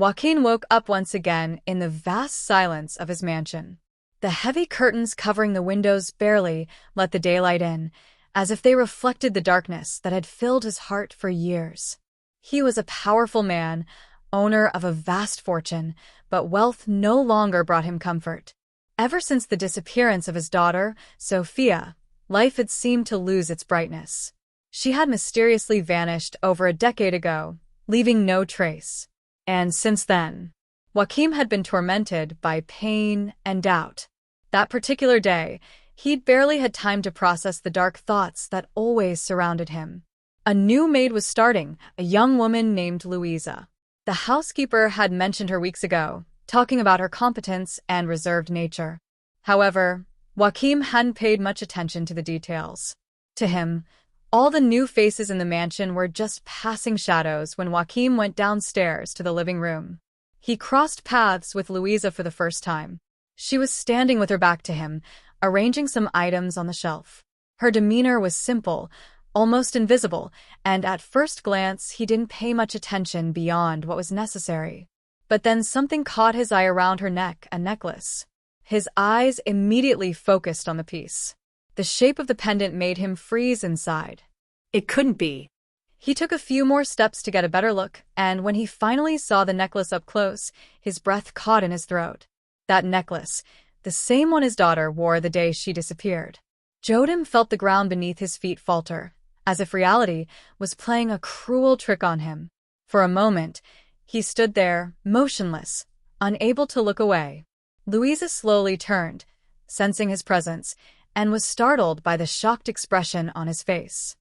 Joaquin woke up once again in the vast silence of his mansion. The heavy curtains covering the windows barely let the daylight in, as if they reflected the darkness that had filled his heart for years. He was a powerful man, owner of a vast fortune, but wealth no longer brought him comfort. Ever since the disappearance of his daughter, Sophia, life had seemed to lose its brightness. She had mysteriously vanished over a decade ago, leaving no trace. And since then, Joaquin had been tormented by pain and doubt. That particular day, he'd barely had time to process the dark thoughts that always surrounded him. A new maid was starting, a young woman named Louisa. The housekeeper had mentioned her weeks ago, talking about her competence and reserved nature. However, Joaquin hadn't paid much attention to the details. To him, all the new faces in the mansion were just passing shadows when Joaquin went downstairs to the living room. He crossed paths with Louisa for the first time. She was standing with her back to him, arranging some items on the shelf. Her demeanor was simple, almost invisible, and at first glance he didn't pay much attention beyond what was necessary. But then something caught his eye around her neck, a necklace. His eyes immediately focused on the piece. The shape of the pendant made him freeze inside. It couldn't be. He took a few more steps to get a better look, and when he finally saw the necklace up close, his breath caught in his throat. That necklace, the same one his daughter wore the day she disappeared. Jodim felt the ground beneath his feet falter, as if reality was playing a cruel trick on him. For a moment, he stood there, motionless, unable to look away. Louisa slowly turned, sensing his presence, and was startled by the shocked expression on his face.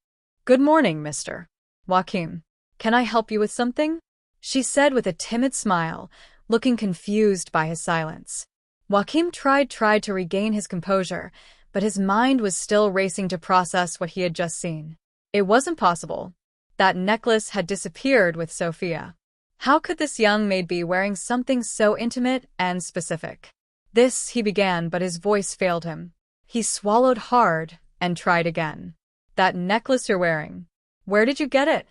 "Good morning, Mr. Joaquin. Can I help you with something?" she said with a timid smile, looking confused by his silence. Joaquin tried to regain his composure, but his mind was still racing to process what he had just seen. It wasn't possible. That necklace had disappeared with Sophia. How could this young maid be wearing something so intimate and specific? This, he began, but his voice failed him. He swallowed hard and tried again. "That necklace you're wearing. Where did you get it?"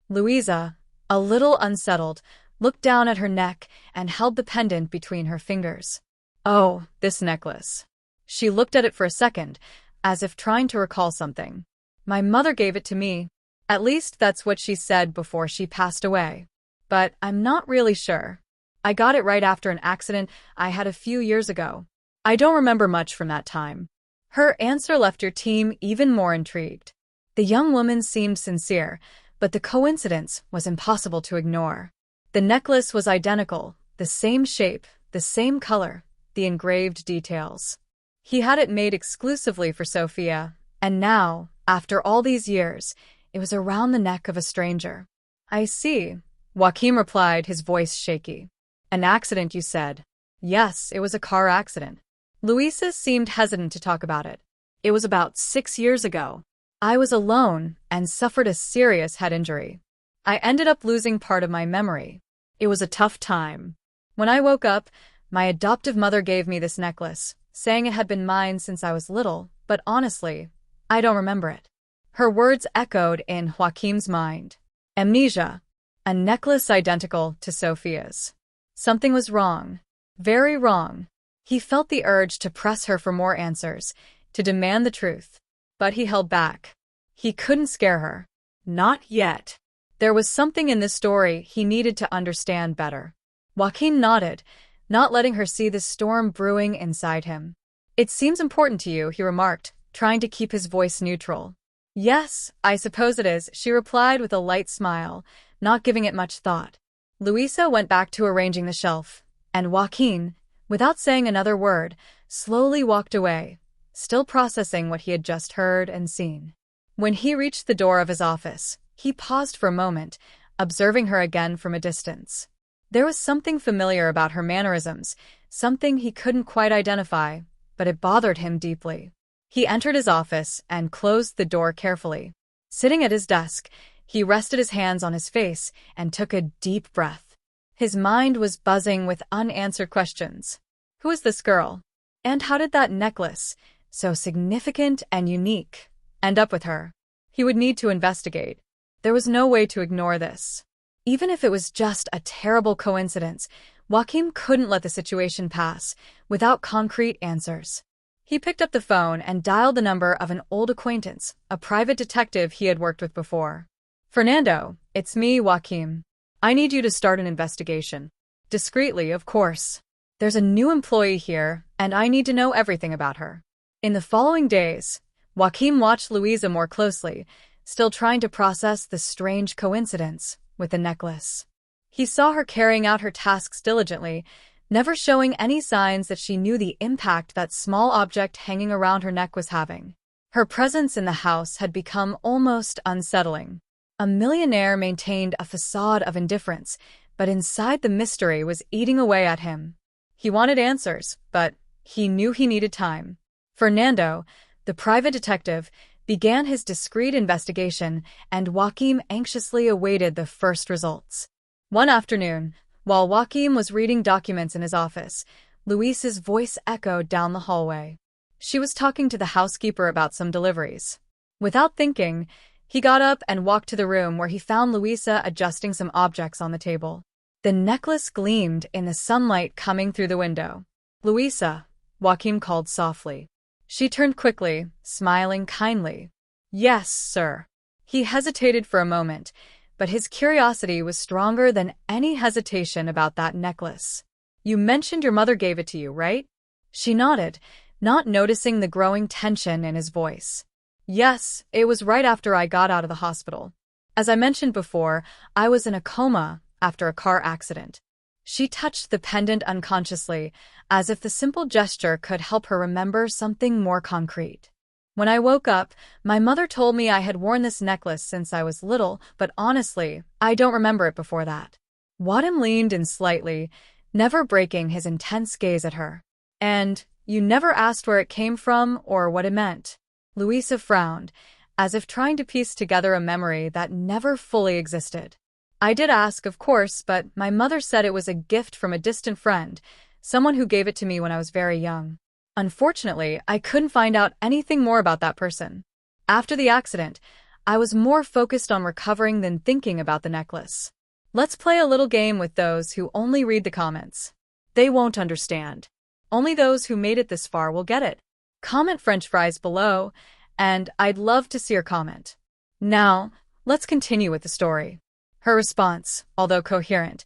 Louisa, a little unsettled, looked down at her neck and held the pendant between her fingers. "Oh, this necklace." She looked at it for a second, as if trying to recall something. "My mother gave it to me. At least that's what she said before she passed away. But I'm not really sure. I got it right after an accident I had a few years ago. I don't remember much from that time." Her answer left your team even more intrigued. The young woman seemed sincere, but the coincidence was impossible to ignore. The necklace was identical, the same shape, the same color, the engraved details. He had it made exclusively for Sophia, and now, after all these years, it was around the neck of a stranger. "I see," Joaquin replied, his voice shaky. "An accident, you said?" "Yes, it was a car accident." Louisa seemed hesitant to talk about it. "It was about 6 years ago. I was alone and suffered a serious head injury. I ended up losing part of my memory. It was a tough time. When I woke up, my adoptive mother gave me this necklace, saying it had been mine since I was little, but honestly, I don't remember it." Her words echoed in Joaquin's mind. Amnesia. A necklace identical to Sophia's. Something was wrong. Very wrong. He felt the urge to press her for more answers, to demand the truth. But he held back. He couldn't scare her. Not yet. There was something in this story he needed to understand better. Joaquin nodded, not letting her see the storm brewing inside him. "It seems important to you," he remarked, trying to keep his voice neutral. "Yes, I suppose it is," she replied with a light smile, not giving it much thought. Louisa went back to arranging the shelf, and Joaquin, without saying another word, slowly walked away, still processing what he had just heard and seen. When he reached the door of his office, he paused for a moment, observing her again from a distance. There was something familiar about her mannerisms, something he couldn't quite identify, but it bothered him deeply. He entered his office and closed the door carefully. Sitting at his desk, he rested his hands on his face and took a deep breath. His mind was buzzing with unanswered questions. Who is this girl? And how did that necklace, so significant and unique, end up with her? He would need to investigate. There was no way to ignore this. Even if it was just a terrible coincidence, Joaquim couldn't let the situation pass without concrete answers. He picked up the phone and dialed the number of an old acquaintance, a private detective he had worked with before. "Fernando, it's me, Joaquim. I need you to start an investigation. Discreetly, of course. There's a new employee here, and I need to know everything about her." In the following days, Joaquim watched Luisa more closely, still trying to process the strange coincidence with the necklace. He saw her carrying out her tasks diligently, never showing any signs that she knew the impact that small object hanging around her neck was having. Her presence in the house had become almost unsettling. A millionaire maintained a facade of indifference, but inside the mystery was eating away at him. He wanted answers, but he knew he needed time. Fernando, the private detective, began his discreet investigation, and Joaquim anxiously awaited the first results. One afternoon, while Joaquim was reading documents in his office, Luisa's voice echoed down the hallway. She was talking to the housekeeper about some deliveries. Without thinking, he got up and walked to the room where he found Luisa adjusting some objects on the table. The necklace gleamed in the sunlight coming through the window. "Luisa," Joaquim called softly. She turned quickly, smiling kindly. "Yes, sir." He hesitated for a moment, but his curiosity was stronger than any hesitation about that necklace. "You mentioned your mother gave it to you, right?" She nodded, not noticing the growing tension in his voice. "Yes, it was right after I got out of the hospital. As I mentioned before, I was in a coma after a car accident." She touched the pendant unconsciously, as if the simple gesture could help her remember something more concrete. "When I woke up, my mother told me I had worn this necklace since I was little, but honestly, I don't remember it before that." Joaquim leaned in slightly, never breaking his intense gaze at her. "And you never asked where it came from or what it meant?" Luisa frowned, as if trying to piece together a memory that never fully existed. "I did ask, of course, but my mother said it was a gift from a distant friend, someone who gave it to me when I was very young. Unfortunately, I couldn't find out anything more about that person. After the accident, I was more focused on recovering than thinking about the necklace. Let's play a little game with those who only read the comments. They won't understand. Only those who made it this far will get it. Comment French fries below, and I'd love to see your comment. Now, let's continue with the story." Her response, although coherent,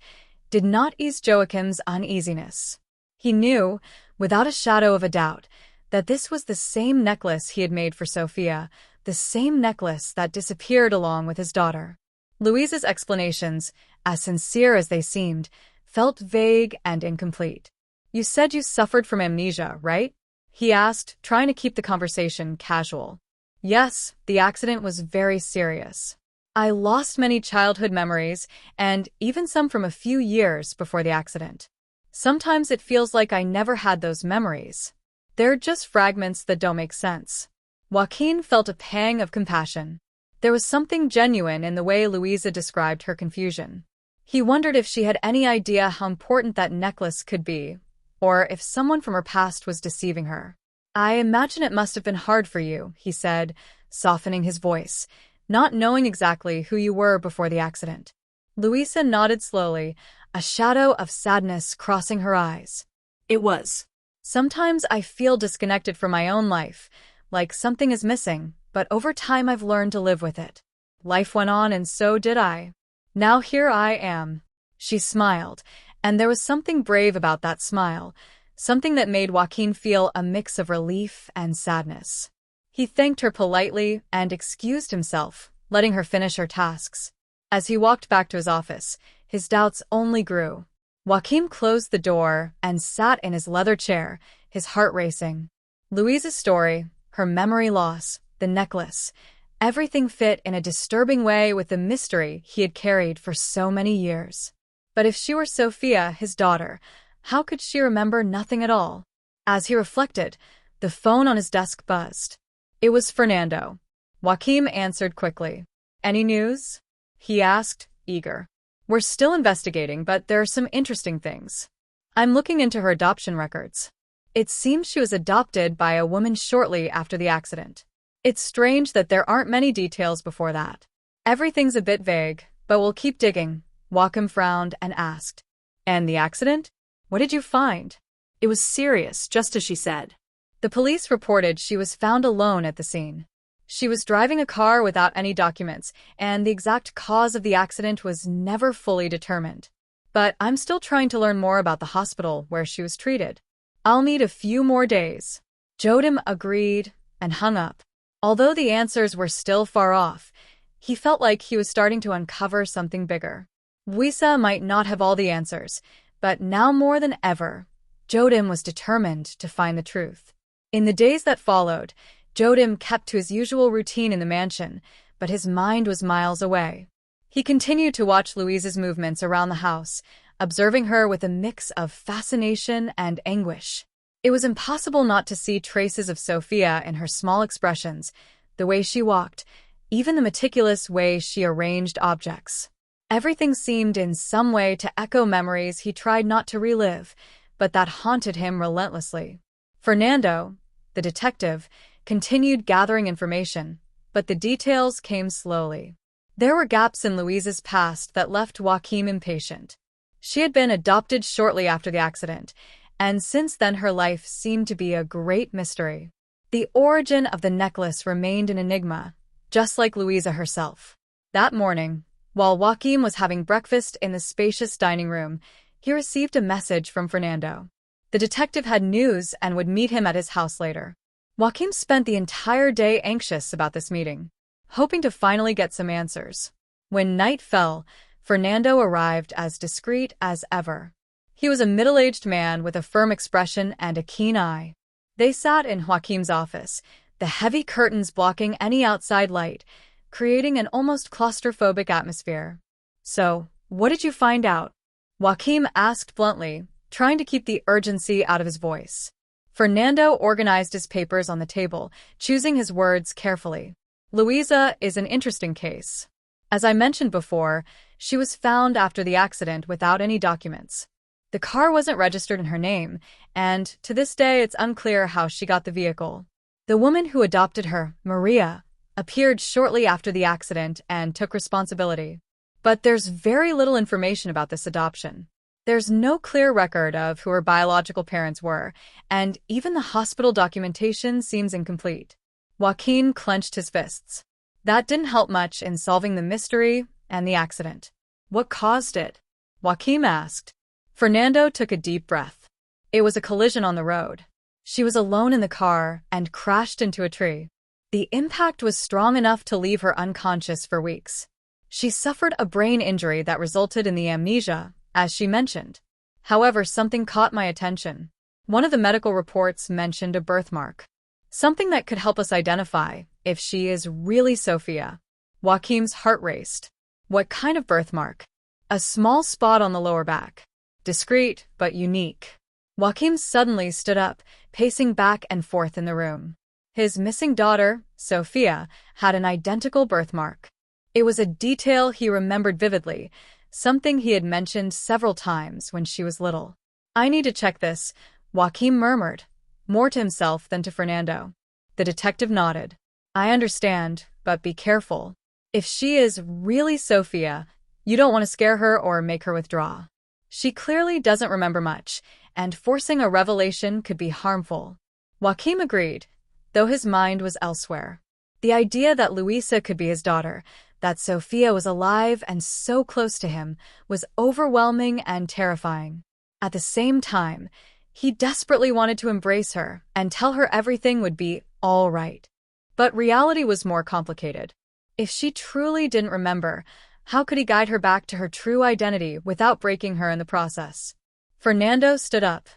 did not ease Joachim's uneasiness. He knew, without a shadow of a doubt, that this was the same necklace he had made for Sophia, the same necklace that disappeared along with his daughter. Luisa's explanations, as sincere as they seemed, felt vague and incomplete. "You said you suffered from amnesia, right?" he asked, trying to keep the conversation casual. "Yes, the accident was very serious. I lost many childhood memories, and even some from a few years before the accident. Sometimes it feels like I never had those memories. They're just fragments that don't make sense." Joaquin felt a pang of compassion. There was something genuine in the way Luisa described her confusion. He wondered if she had any idea how important that necklace could be, or if someone from her past was deceiving her. "I imagine it must have been hard for you," he said, softening his voice, "not knowing exactly who you were before the accident." Luisa nodded slowly, a shadow of sadness crossing her eyes. "It was. Sometimes I feel disconnected from my own life, like something is missing, but over time I've learned to live with it. Life went on and so did I. Now here I am." She smiled, and there was something brave about that smile, something that made Joaquin feel a mix of relief and sadness. He thanked her politely and excused himself, letting her finish her tasks. As he walked back to his office, his doubts only grew. Joaquin closed the door and sat in his leather chair, his heart racing. Luisa's story, her memory loss, the necklace, everything fit in a disturbing way with the mystery he had carried for so many years. But if she were Sophia, his daughter, how could she remember nothing at all? As he reflected, the phone on his desk buzzed. It was Fernando. Joaquin answered quickly. "Any news?" he asked, eager. "We're still investigating, but there are some interesting things. I'm looking into her adoption records. It seems she was adopted by a woman shortly after the accident. It's strange that there aren't many details before that. Everything's a bit vague, but we'll keep digging. Joachim frowned and asked, "And the accident? What did you find?" It was serious, just as she said. The police reported she was found alone at the scene. She was driving a car without any documents, and the exact cause of the accident was never fully determined. But I'm still trying to learn more about the hospital where she was treated. I'll need a few more days. Joachim agreed and hung up. Although the answers were still far off, he felt like he was starting to uncover something bigger. Luisa might not have all the answers, but now more than ever, Joachim was determined to find the truth. In the days that followed, Joachim kept to his usual routine in the mansion, but his mind was miles away. He continued to watch Louise's movements around the house, observing her with a mix of fascination and anguish. It was impossible not to see traces of Sophia in her small expressions, the way she walked, even the meticulous way she arranged objects. Everything seemed in some way to echo memories he tried not to relive, but that haunted him relentlessly. Fernando, the detective, continued gathering information, but the details came slowly. There were gaps in Louise's past that left Joachim impatient. She had been adopted shortly after the accident, and since then her life seemed to be a great mystery. The origin of the necklace remained an enigma, just like Louisa herself. That morning, while Joachim was having breakfast in the spacious dining room, he received a message from Fernando. The detective had news and would meet him at his house later. Joachim spent the entire day anxious about this meeting, hoping to finally get some answers. When night fell, Fernando arrived as discreet as ever. He was a middle-aged man with a firm expression and a keen eye. They sat in Joachim's office, the heavy curtains blocking any outside light, creating an almost claustrophobic atmosphere. "So, what did you find out?" Joachim asked bluntly, trying to keep the urgency out of his voice. Fernando organized his papers on the table, choosing his words carefully. "Louisa is an interesting case. As I mentioned before, she was found after the accident without any documents. The car wasn't registered in her name, and to this day it's unclear how she got the vehicle. The woman who adopted her, Maria, appeared shortly after the accident and took responsibility. But there's very little information about this adoption. There's no clear record of who her biological parents were, and even the hospital documentation seems incomplete." Joachim clenched his fists. That didn't help much in solving the mystery and the accident. "What caused it?" Joachim asked. Fernando took a deep breath. "It was a collision on the road. She was alone in the car and crashed into a tree. The impact was strong enough to leave her unconscious for weeks. She suffered a brain injury that resulted in the amnesia, as she mentioned. However, something caught my attention. One of the medical reports mentioned a birthmark. Something that could help us identify if she is really Sophia." Joachim's heart raced. "What kind of birthmark?" "A small spot on the lower back. Discreet, but unique." Joachim suddenly stood up, pacing back and forth in the room. His missing daughter, Sophia, had an identical birthmark. It was a detail he remembered vividly, something he had mentioned several times when she was little. "I need to check this," Joachim murmured, more to himself than to Fernando. The detective nodded. "I understand, but be careful. If she is really Sophia, you don't want to scare her or make her withdraw. She clearly doesn't remember much, and forcing a revelation could be harmful." Joachim agreed, though his mind was elsewhere. The idea that Louisa could be his daughter, that Sophia was alive and so close to him, was overwhelming and terrifying. At the same time, he desperately wanted to embrace her and tell her everything would be all right. But reality was more complicated. If she truly didn't remember, how could he guide her back to her true identity without breaking her in the process? Fernando stood up,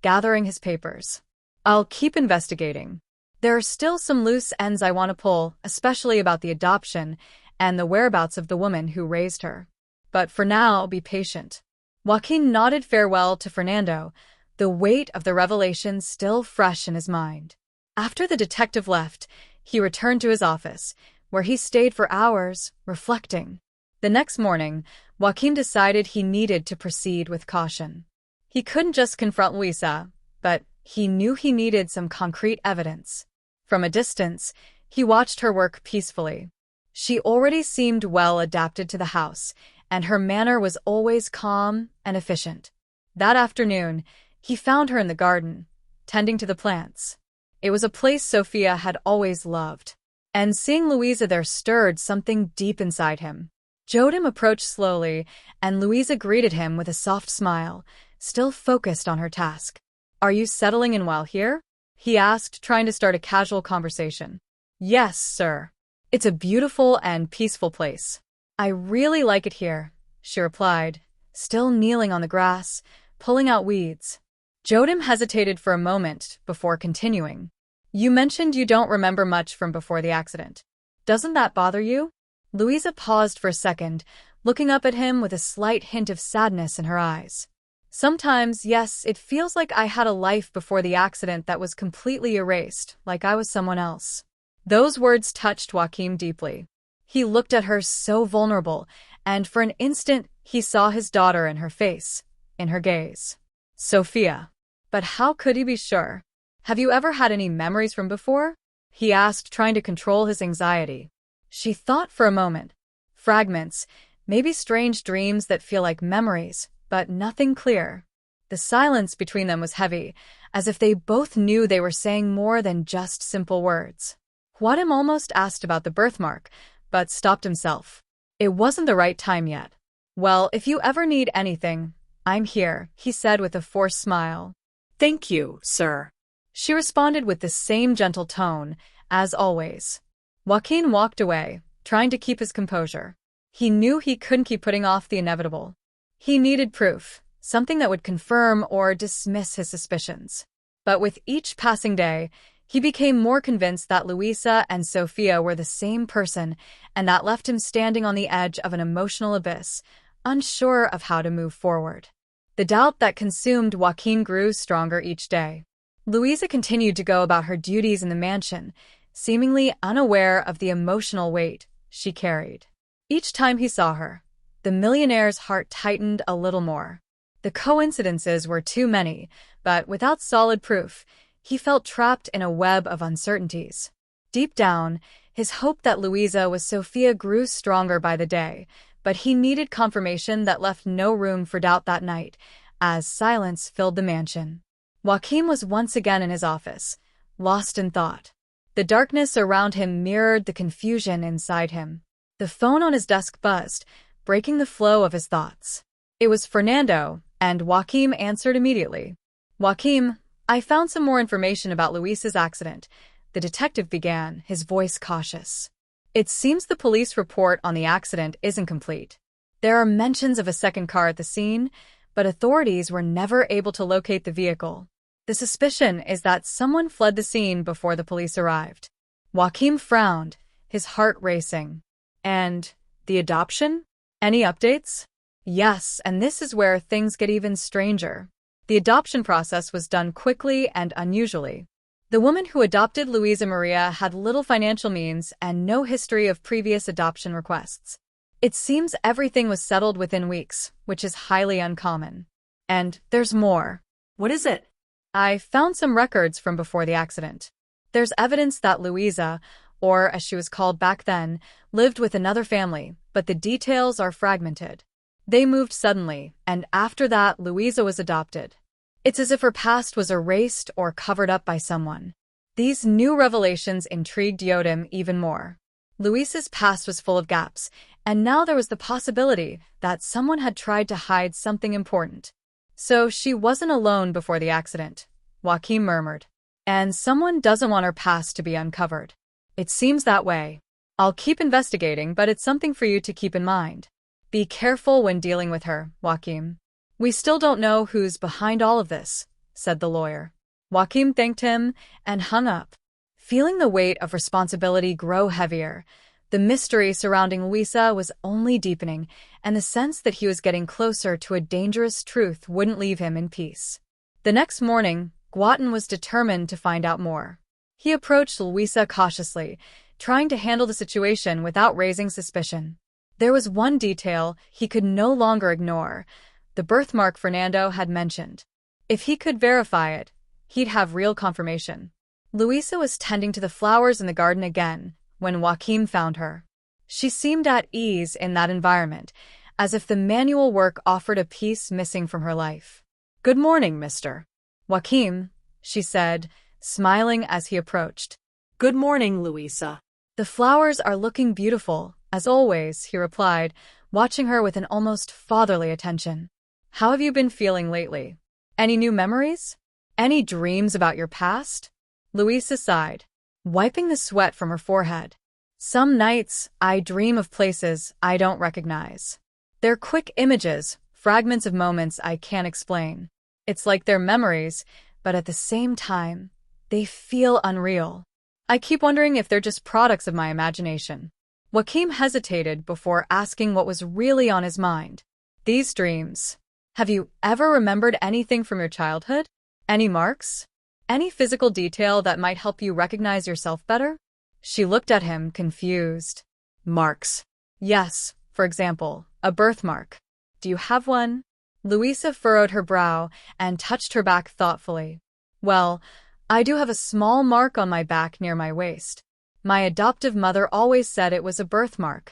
gathering his papers. "I'll keep investigating. There are still some loose ends I want to pull, especially about the adoption and the whereabouts of the woman who raised her. But for now, be patient." Joachim nodded farewell to Fernando, the weight of the revelation still fresh in his mind. After the detective left, he returned to his office, where he stayed for hours, reflecting. The next morning, Joachim decided he needed to proceed with caution. He couldn't just confront Luisa, but he knew he needed some concrete evidence. From a distance, he watched her work peacefully. She already seemed well adapted to the house, and her manner was always calm and efficient. That afternoon, he found her in the garden, tending to the plants. It was a place Sophia had always loved, and seeing Louisa there stirred something deep inside him. Jodim approached slowly, and Louisa greeted him with a soft smile, still focused on her task. "Are you settling in well here?" he asked, trying to start a casual conversation. "Yes, sir. It's a beautiful and peaceful place. I really like it here," she replied, still kneeling on the grass, pulling out weeds. Jodim hesitated for a moment before continuing. "You mentioned you don't remember much from before the accident. Doesn't that bother you?" Louisa paused for a second, looking up at him with a slight hint of sadness in her eyes. "Sometimes, yes, it feels like I had a life before the accident that was completely erased, like I was someone else." Those words touched Joaquin deeply. He looked at her so vulnerable, and for an instant he saw his daughter in her face, in her gaze. Sophia. But how could he be sure? "Have you ever had any memories from before?" he asked, trying to control his anxiety. She thought for a moment. Fragments, maybe strange dreams that feel like memories, but nothing clear. The silence between them was heavy, as if they both knew they were saying more than just simple words. Jodim almost asked about the birthmark, but stopped himself. It wasn't the right time yet. "Well, if you ever need anything, I'm here," he said with a forced smile. "Thank you, sir," she responded with the same gentle tone, as always. Joaquin walked away, trying to keep his composure. He knew he couldn't keep putting off the inevitable. He needed proof, something that would confirm or dismiss his suspicions. But with each passing day, he became more convinced that Louisa and Sophia were the same person, and that left him standing on the edge of an emotional abyss, unsure of how to move forward. The doubt that consumed Joaquin grew stronger each day. Louisa continued to go about her duties in the mansion, seemingly unaware of the emotional weight she carried. Each time he saw her, the millionaire's heart tightened a little more. The coincidences were too many, but without solid proof, he felt trapped in a web of uncertainties. Deep down, his hope that Louisa was Sophia grew stronger by the day, but he needed confirmation that left no room for doubt that night, as silence filled the mansion. Joaquin was once again in his office, lost in thought. The darkness around him mirrored the confusion inside him. The phone on his desk buzzed, breaking the flow of his thoughts. It was Fernando, and Joaquin answered immediately. "Joaquin, I found some more information about Luisa's accident," the detective began, his voice cautious. "It seems the police report on the accident isn't complete. There are mentions of a second car at the scene, but authorities were never able to locate the vehicle. The suspicion is that someone fled the scene before the police arrived." Joaquin frowned, his heart racing. "And the adoption? Any updates?" "Yes, and this is where things get even stranger. The adoption process was done quickly and unusually. The woman who adopted Luisa Maria had little financial means and no history of previous adoption requests. It seems everything was settled within weeks, which is highly uncommon. And there's more." "What is it?" "I found some records from before the accident. There's evidence that Louisa, or as she was called back then, lived with another family, but the details are fragmented. They moved suddenly, and after that, Louisa was adopted. It's as if her past was erased or covered up by someone." These new revelations intrigued Jodim even more. Luisa's past was full of gaps, and now there was the possibility that someone had tried to hide something important. "So she wasn't alone before the accident," Joaquin murmured. "And someone doesn't want her past to be uncovered." "It seems that way. I'll keep investigating, but it's something for you to keep in mind. Be careful when dealing with her, Joaquin." "We still don't know who's behind all of this," said the lawyer. Joaquin thanked him and hung up. Feeling the weight of responsibility grow heavier, the mystery surrounding Luisa was only deepening, and the sense that he was getting closer to a dangerous truth wouldn't leave him in peace. The next morning, Joaquin was determined to find out more. He approached Luisa cautiously, trying to handle the situation without raising suspicion. There was one detail he could no longer ignore: the birthmark Fernando had mentioned. If he could verify it, he'd have real confirmation. Luisa was tending to the flowers in the garden again when Joaquin found her. She seemed at ease in that environment, as if the manual work offered a piece missing from her life. Good morning, mister. Joaquim, she said, smiling as he approached. Good morning, Louisa. The flowers are looking beautiful, as always, he replied, watching her with an almost fatherly attention. How have you been feeling lately? Any new memories? Any dreams about your past? Louisa sighed, wiping the sweat from her forehead. Some nights, I dream of places I don't recognize. They're quick images, fragments of moments I can't explain. It's like they're memories, but at the same time, they feel unreal. I keep wondering if they're just products of my imagination. Joaquim hesitated before asking what was really on his mind. These dreams. Have you ever remembered anything from your childhood? Any marks? Any physical detail that might help you recognize yourself better? She looked at him, confused. Marks. Yes, for example, a birthmark. Do you have one? Louisa furrowed her brow and touched her back thoughtfully. Well, I do have a small mark on my back near my waist. My adoptive mother always said it was a birthmark.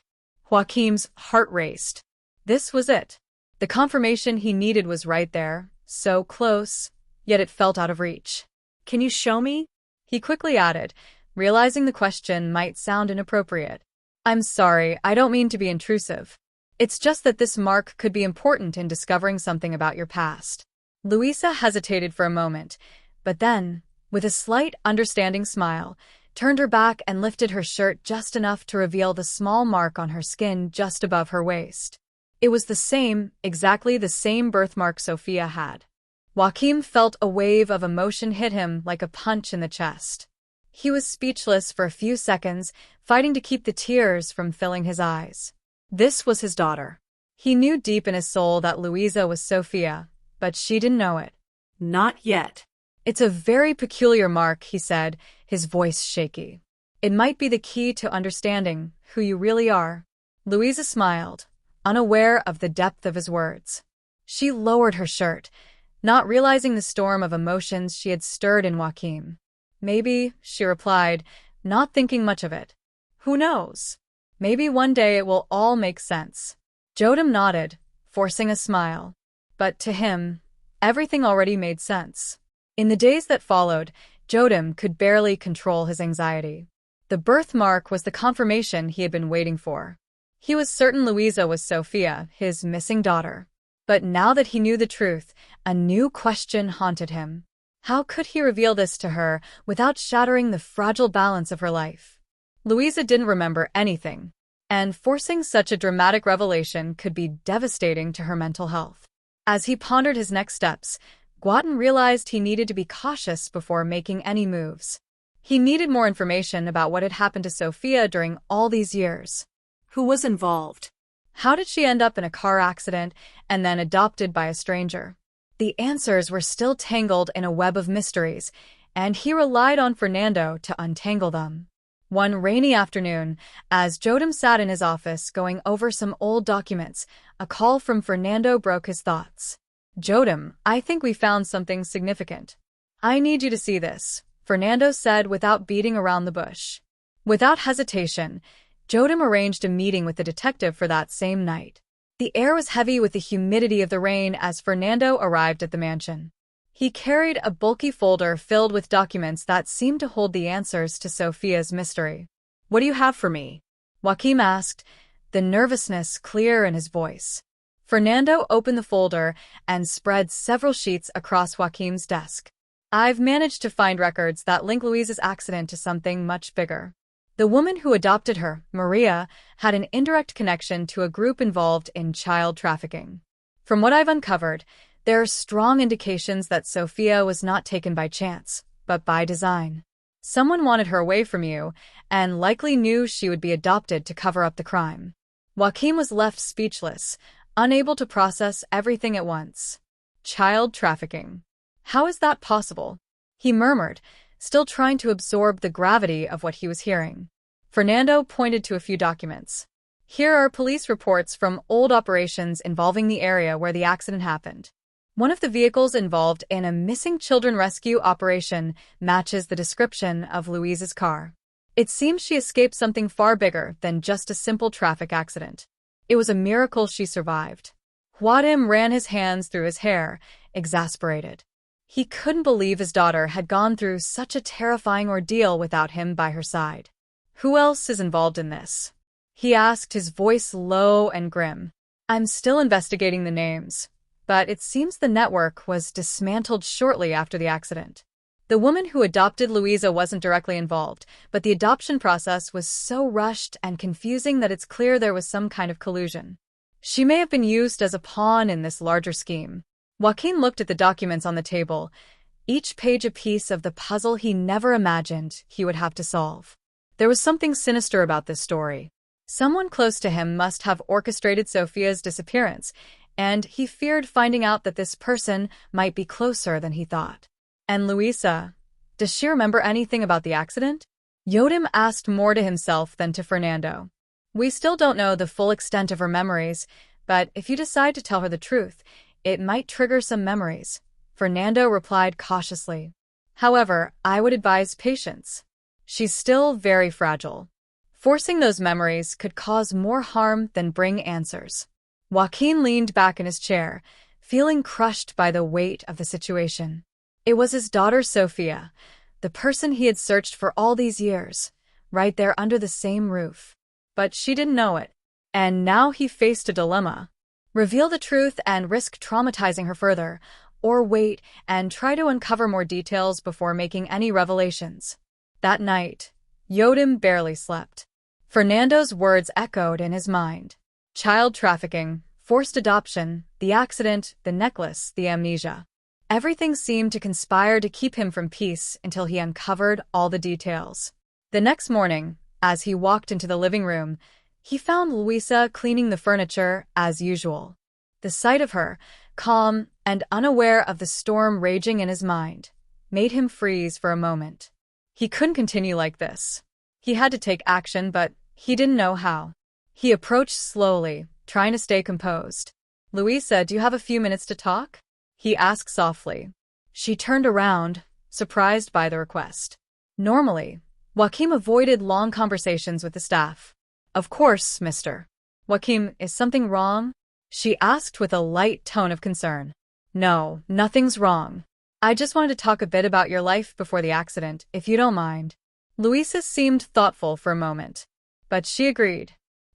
Joaquim's heart raced. This was it. The confirmation he needed was right there, so close, yet it felt out of reach. Can you show me? He quickly added, realizing the question might sound inappropriate. I'm sorry, I don't mean to be intrusive. It's just that this mark could be important in discovering something about your past. Louisa hesitated for a moment, but then, with a slight, understanding smile, turned her back and lifted her shirt just enough to reveal the small mark on her skin just above her waist. It was the same, exactly the same birthmark Sophia had. Joaquim felt a wave of emotion hit him like a punch in the chest. He was speechless for a few seconds, fighting to keep the tears from filling his eyes. This was his daughter. He knew deep in his soul that Louisa was Sophia, but she didn't know it. Not yet. It's a very peculiar mark, he said, his voice shaky. It might be the key to understanding who you really are. Louisa smiled, unaware of the depth of his words. She lowered her shirt, not realizing the storm of emotions she had stirred in Joaquim. Maybe, she replied, not thinking much of it. Who knows? Maybe one day it will all make sense. Jodim nodded, forcing a smile. But to him, everything already made sense. In the days that followed, Jodim could barely control his anxiety. The birthmark was the confirmation he had been waiting for. He was certain Louisa was Sophia, his missing daughter. But now that he knew the truth, a new question haunted him. How could he reveal this to her without shattering the fragile balance of her life? Louisa didn't remember anything, and forcing such a dramatic revelation could be devastating to her mental health. As he pondered his next steps, Joaquim realized he needed to be cautious before making any moves. He needed more information about what had happened to Sophia during all these years. Who was involved? How did she end up in a car accident and then adopted by a stranger? The answers were still tangled in a web of mysteries, and he relied on Fernando to untangle them. One rainy afternoon, as Jodim sat in his office going over some old documents, a call from Fernando broke his thoughts. Jodim, I think we found something significant. I need you to see this, Fernando said without beating around the bush. Without hesitation, Jodim arranged a meeting with the detective for that same night. The air was heavy with the humidity of the rain as Fernando arrived at the mansion. He carried a bulky folder filled with documents that seemed to hold the answers to Sophia's mystery. What do you have for me? Joaquim asked, the nervousness clear in his voice. Fernando opened the folder and spread several sheets across Joaquim's desk. I've managed to find records that link Louisa's accident to something much bigger. The woman who adopted her, Maria, had an indirect connection to a group involved in child trafficking. From what I've uncovered, there are strong indications that Sophia was not taken by chance, but by design. Someone wanted her away from you, and likely knew she would be adopted to cover up the crime. Joaquim was left speechless, unable to process everything at once. Child trafficking. How is that possible? He murmured, still trying to absorb the gravity of what he was hearing. Fernando pointed to a few documents. Here are police reports from old operations involving the area where the accident happened. One of the vehicles involved in a missing children rescue operation matches the description of Louisa's car. It seems she escaped something far bigger than just a simple traffic accident. It was a miracle she survived. Joachim ran his hands through his hair, exasperated. He couldn't believe his daughter had gone through such a terrifying ordeal without him by her side. Who else is involved in this? He asked, his voice low and grim. I'm still investigating the names, but it seems the network was dismantled shortly after the accident. The woman who adopted Louisa wasn't directly involved, but the adoption process was so rushed and confusing that it's clear there was some kind of collusion. She may have been used as a pawn in this larger scheme. Joaquin looked at the documents on the table, each page a piece of the puzzle he never imagined he would have to solve. There was something sinister about this story. Someone close to him must have orchestrated Sophia's disappearance, and he feared finding out that this person might be closer than he thought. And Louisa, does she remember anything about the accident? Joachim asked more to himself than to Fernando. We still don't know the full extent of her memories, but if you decide to tell her the truth, it might trigger some memories, Fernando replied cautiously. However, I would advise patience. She's still very fragile. Forcing those memories could cause more harm than bring answers. Joaquin leaned back in his chair, feeling crushed by the weight of the situation. It was his daughter Sophia, the person he had searched for all these years, right there under the same roof. But she didn't know it, and now he faced a dilemma. Reveal the truth and risk traumatizing her further, or wait and try to uncover more details before making any revelations. That night, Joachim barely slept. Fernando's words echoed in his mind. Child trafficking, forced adoption, the accident, the necklace, the amnesia. Everything seemed to conspire to keep him from peace until he uncovered all the details. The next morning, as he walked into the living room, he found Louisa cleaning the furniture as usual. The sight of her, calm and unaware of the storm raging in his mind, made him freeze for a moment. He couldn't continue like this. He had to take action, but he didn't know how. He approached slowly, trying to stay composed. Louisa, do you have a few minutes to talk? He asked softly. She turned around, surprised by the request. Normally, Joachim avoided long conversations with the staff. Of course, mister. Joachim, is something wrong? She asked with a light tone of concern. No, nothing's wrong. I just wanted to talk a bit about your life before the accident, if you don't mind. Louisa seemed thoughtful for a moment, but she agreed.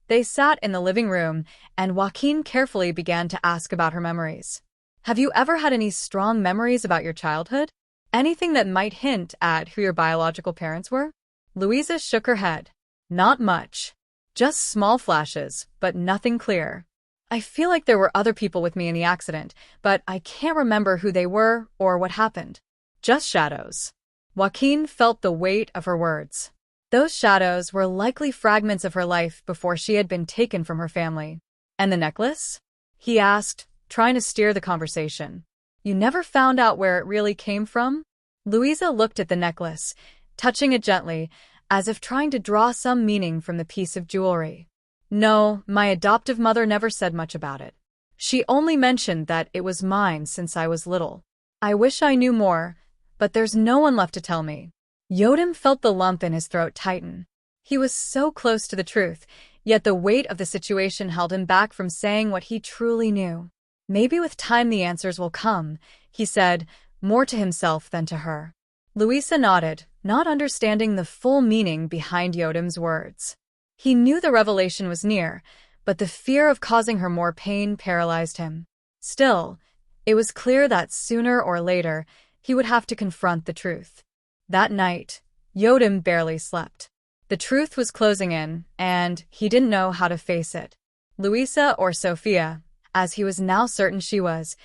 They sat in the living room, and Joaquin carefully began to ask about her memories. Have you ever had any strong memories about your childhood? Anything that might hint at who your biological parents were? Louisa shook her head. Not much. Just small flashes, but nothing clear. I feel like there were other people with me in the accident, but I can't remember who they were or what happened. Just shadows. Joaquin felt the weight of her words. Those shadows were likely fragments of her life before she had been taken from her family. And the necklace? He asked, trying to steer the conversation. You never found out where it really came from? Louisa looked at the necklace, touching it gently, as if trying to draw some meaning from the piece of jewelry. No, my adoptive mother never said much about it. She only mentioned that it was mine since I was little. I wish I knew more, but there's no one left to tell me. Joachim felt the lump in his throat tighten. He was so close to the truth, yet the weight of the situation held him back from saying what he truly knew. Maybe with time the answers will come, he said, more to himself than to her. Louisa nodded, not understanding the full meaning behind Joachim's words. He knew the revelation was near, but the fear of causing her more pain paralyzed him. Still, it was clear that sooner or later he would have to confront the truth. That night, Joachim barely slept. The truth was closing in, and he didn't know how to face it. Louisa, or Sophia, as he was now certain she was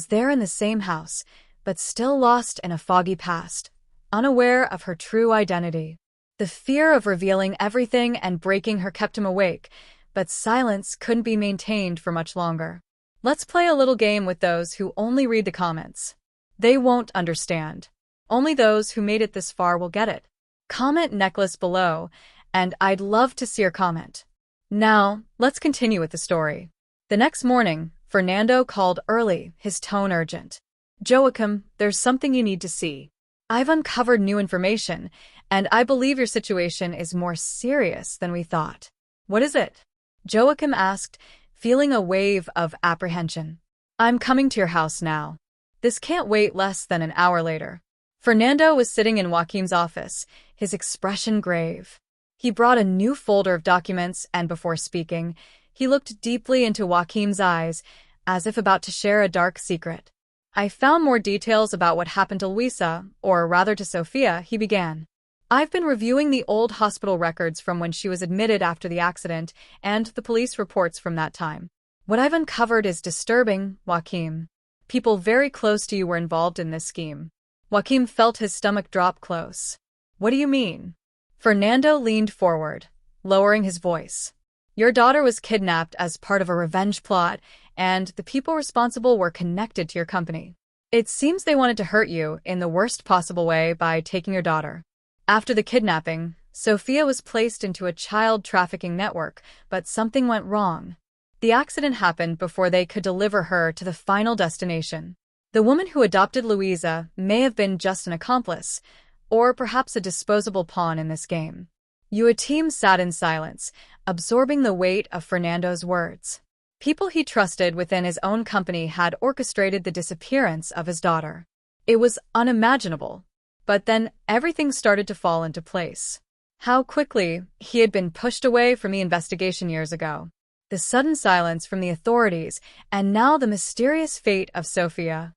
there in the same house, but still lost in a foggy past, unaware of her true identity. The fear of revealing everything and breaking her kept him awake, but silence couldn't be maintained for much longer. Let's play a little game with those who only read the comments. They won't understand. Only those who made it this far will get it. Comment necklace below, and I'd love to see your comment. Now, let's continue with the story. The next morning, Fernando called early, his tone urgent. Joachim, there's something you need to see. I've uncovered new information, and I believe your situation is more serious than we thought. What is it? Joachim asked, feeling a wave of apprehension. I'm coming to your house now. This can't wait less than an hour later. Fernando was sitting in Joaquim's office, his expression grave. He brought a new folder of documents and before speaking, he looked deeply into Joaquim's eyes, as if about to share a dark secret. I found more details about what happened to Luisa, or rather to Sofia, he began. I've been reviewing the old hospital records from when she was admitted after the accident and the police reports from that time. What I've uncovered is disturbing, Joaquim. People very close to you were involved in this scheme. Joaquim felt his stomach drop close. What do you mean? Fernando leaned forward, lowering his voice. Your daughter was kidnapped as part of a revenge plot, and the people responsible were connected to your company. It seems they wanted to hurt you in the worst possible way by taking your daughter. After the kidnapping, Sofia was placed into a child trafficking network, but something went wrong. The accident happened before they could deliver her to the final destination. The woman who adopted Luisa may have been just an accomplice, or perhaps a disposable pawn in this game. Joachim sat in silence, absorbing the weight of Fernando's words. People he trusted within his own company had orchestrated the disappearance of his daughter. It was unimaginable. But then everything started to fall into place. How quickly he had been pushed away from the investigation years ago. The sudden silence from the authorities, and now the mysterious fate of Sofia.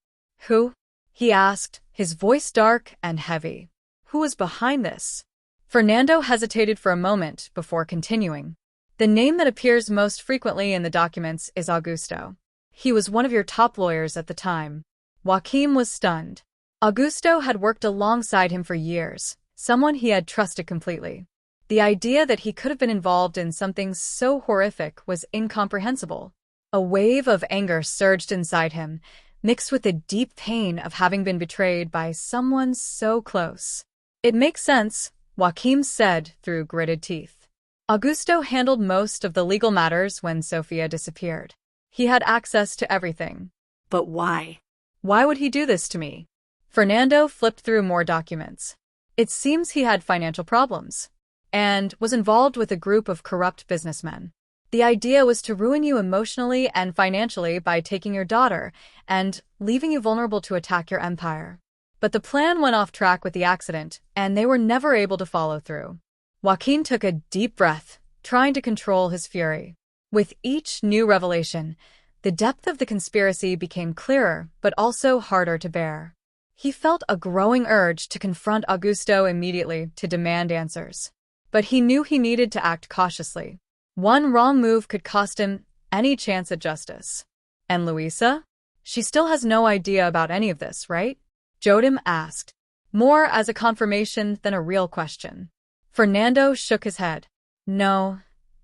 Who? He asked, his voice dark and heavy. Who was behind this? Fernando hesitated for a moment before continuing. The name that appears most frequently in the documents is Augusto. He was one of your top lawyers at the time. Joaquim was stunned. Augusto had worked alongside him for years, someone he had trusted completely. The idea that he could have been involved in something so horrific was incomprehensible. A wave of anger surged inside him, mixed with the deep pain of having been betrayed by someone so close. It makes sense, Joaquim said through gritted teeth. Augusto handled most of the legal matters when Sofia disappeared. He had access to everything. But why? Why would he do this to me? Fernando flipped through more documents. It seems he had financial problems and was involved with a group of corrupt businessmen. The idea was to ruin you emotionally and financially by taking your daughter and leaving you vulnerable to attack your empire. But the plan went off track with the accident, and they were never able to follow through. Joaquin took a deep breath, trying to control his fury. With each new revelation, the depth of the conspiracy became clearer, but also harder to bear. He felt a growing urge to confront Augusto immediately to demand answers. But he knew he needed to act cautiously. One wrong move could cost him any chance at justice. And Luisa? She still has no idea about any of this, right? Joachim asked, more as a confirmation than a real question. Fernando shook his head. No.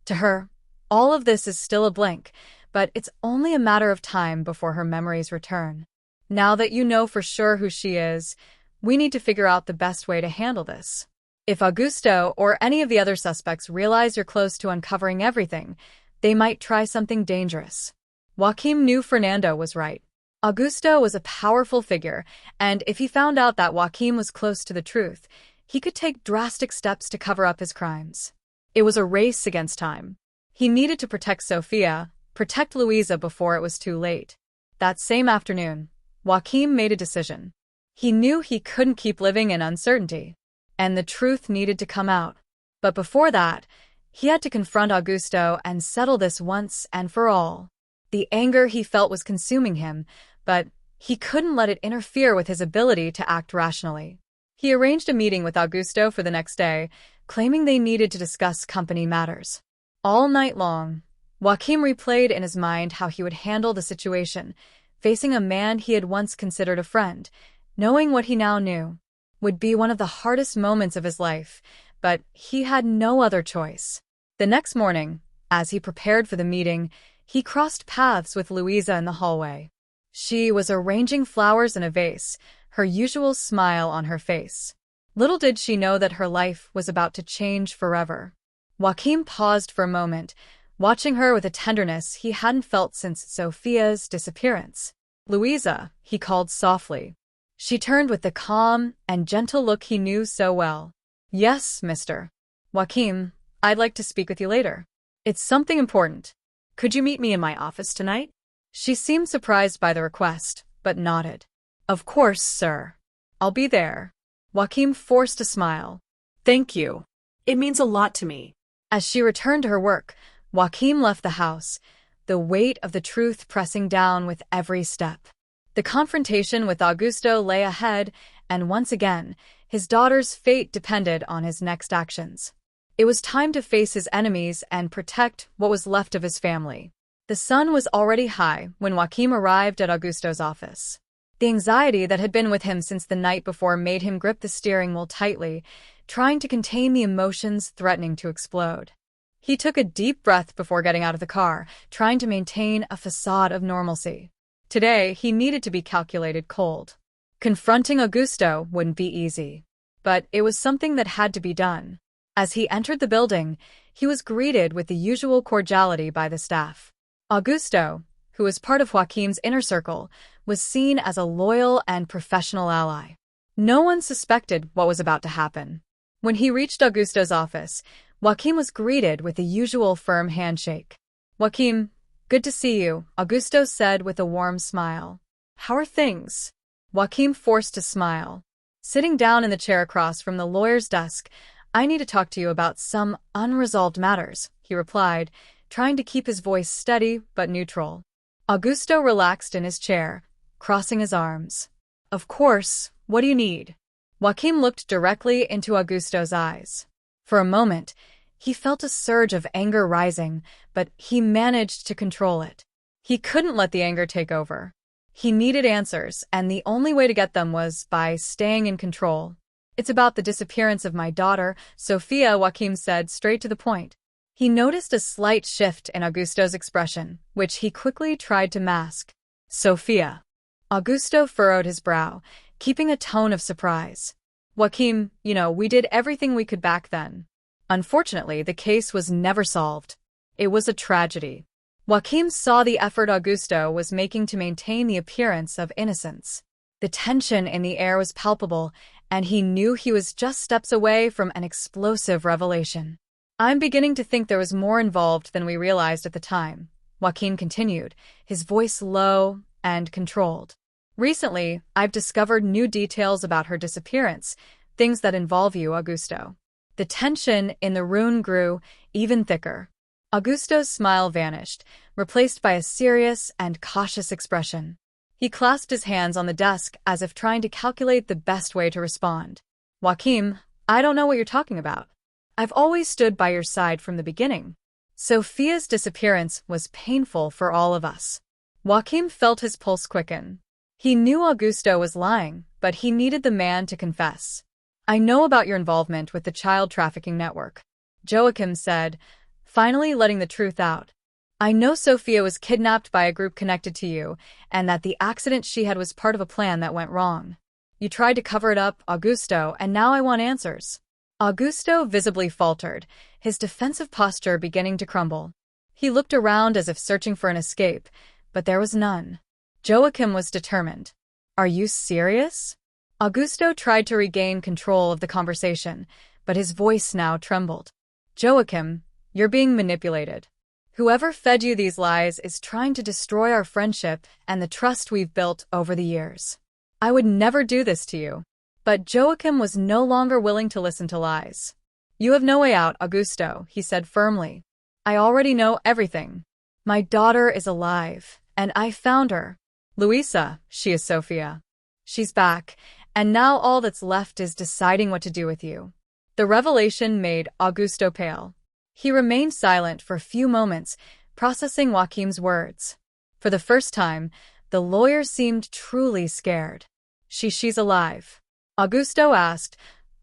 To her, all of this is still a blank, but it's only a matter of time before her memories return. Now that you know for sure who she is, we need to figure out the best way to handle this. If Augusto or any of the other suspects realize you're close to uncovering everything, they might try something dangerous. Joaquim knew Fernando was right. Augusto was a powerful figure, and if he found out that Joaquim was close to the truth, he could take drastic steps to cover up his crimes. It was a race against time. He needed to protect Sofia, protect Luisa before it was too late. That same afternoon, Joaquim made a decision. He knew he couldn't keep living in uncertainty, and the truth needed to come out. But before that, he had to confront Augusto and settle this once and for all. The anger he felt was consuming him, but he couldn't let it interfere with his ability to act rationally. He arranged a meeting with Augusto for the next day, claiming they needed to discuss company matters. All night long, Joaquim replayed in his mind how he would handle the situation, facing a man he had once considered a friend, knowing what he now knew would be one of the hardest moments of his life, but he had no other choice. The next morning, as he prepared for the meeting, he crossed paths with Luisa in the hallway. She was arranging flowers in a vase, her usual smile on her face. Little did she know that her life was about to change forever. Joaquim paused for a moment, watching her with a tenderness he hadn't felt since Sofia's disappearance. Luisa, he called softly. She turned with the calm and gentle look he knew so well. Yes, Mr. Joaquim, I'd like to speak with you later. It's something important. Could you meet me in my office tonight? She seemed surprised by the request, but nodded. Of course, sir. I'll be there. Joaquim forced a smile. Thank you. It means a lot to me. As she returned to her work, Joaquim left the house, the weight of the truth pressing down with every step. The confrontation with Augusto lay ahead, and once again, his daughter's fate depended on his next actions. It was time to face his enemies and protect what was left of his family. The sun was already high when Joaquim arrived at Augusto's office. The anxiety that had been with him since the night before made him grip the steering wheel tightly, trying to contain the emotions threatening to explode. He took a deep breath before getting out of the car, trying to maintain a facade of normalcy. Today, he needed to be calculated cold. Confronting Augusto wouldn't be easy, but it was something that had to be done. As he entered the building, he was greeted with the usual cordiality by the staff. Augusto, who was part of Joaquim's inner circle, was seen as a loyal and professional ally. No one suspected what was about to happen. When he reached Augusto's office, Joaquim was greeted with the usual firm handshake. "Joaquim, good to see you," Augusto said with a warm smile. "How are things?" Joaquim forced a smile. Sitting down in the chair across from the lawyer's desk, "I need to talk to you about some unresolved matters," he replied, trying to keep his voice steady but neutral. Augusto relaxed in his chair, crossing his arms. "Of course, what do you need?" Joaquim looked directly into Augusto's eyes. For a moment, he felt a surge of anger rising, but he managed to control it. He couldn't let the anger take over. He needed answers, and the only way to get them was by staying in control. "It's about the disappearance of my daughter, Sophia," Joaquim said, straight to the point. He noticed a slight shift in Augusto's expression, which he quickly tried to mask. "Sophia." Augusto furrowed his brow, keeping a tone of surprise. "Joaquim, we did everything we could back then. Unfortunately, the case was never solved. It was a tragedy." Joaquim saw the effort Augusto was making to maintain the appearance of innocence. The tension in the air was palpable, and he knew he was just steps away from an explosive revelation. "I'm beginning to think there was more involved than we realized at the time," Joaquim continued, his voice low and controlled. "Recently, I've discovered new details about her disappearance, things that involve you, Augusto." The tension in the room grew even thicker. Augusto's smile vanished, replaced by a serious and cautious expression. He clasped his hands on the desk as if trying to calculate the best way to respond. "Joaquim, I don't know what you're talking about. I've always stood by your side from the beginning. Sophia's disappearance was painful for all of us." Joaquim felt his pulse quicken. He knew Augusto was lying, but he needed the man to confess. "I know about your involvement with the child trafficking network," Joachim said, finally letting the truth out. "I know Sophia was kidnapped by a group connected to you, and that the accident she had was part of a plan that went wrong. You tried to cover it up, Augusto, and now I want answers." Augusto visibly faltered, his defensive posture beginning to crumble. He looked around as if searching for an escape, but there was none. Joachim was determined. "Are you serious?" Augusto tried to regain control of the conversation, but his voice now trembled. "Joachim, you're being manipulated. Whoever fed you these lies is trying to destroy our friendship and the trust we've built over the years. I would never do this to you." But Joachim was no longer willing to listen to lies. "You have no way out, Augusto," he said firmly. "I already know everything. My daughter is alive, and I found her. Luisa, she is Sophia. She's back, and now all that's left is deciding what to do with you." The revelation made Augusto pale. He remained silent for a few moments, processing Joaquim's words. For the first time, the lawyer seemed truly scared. She's alive?" Augusto asked,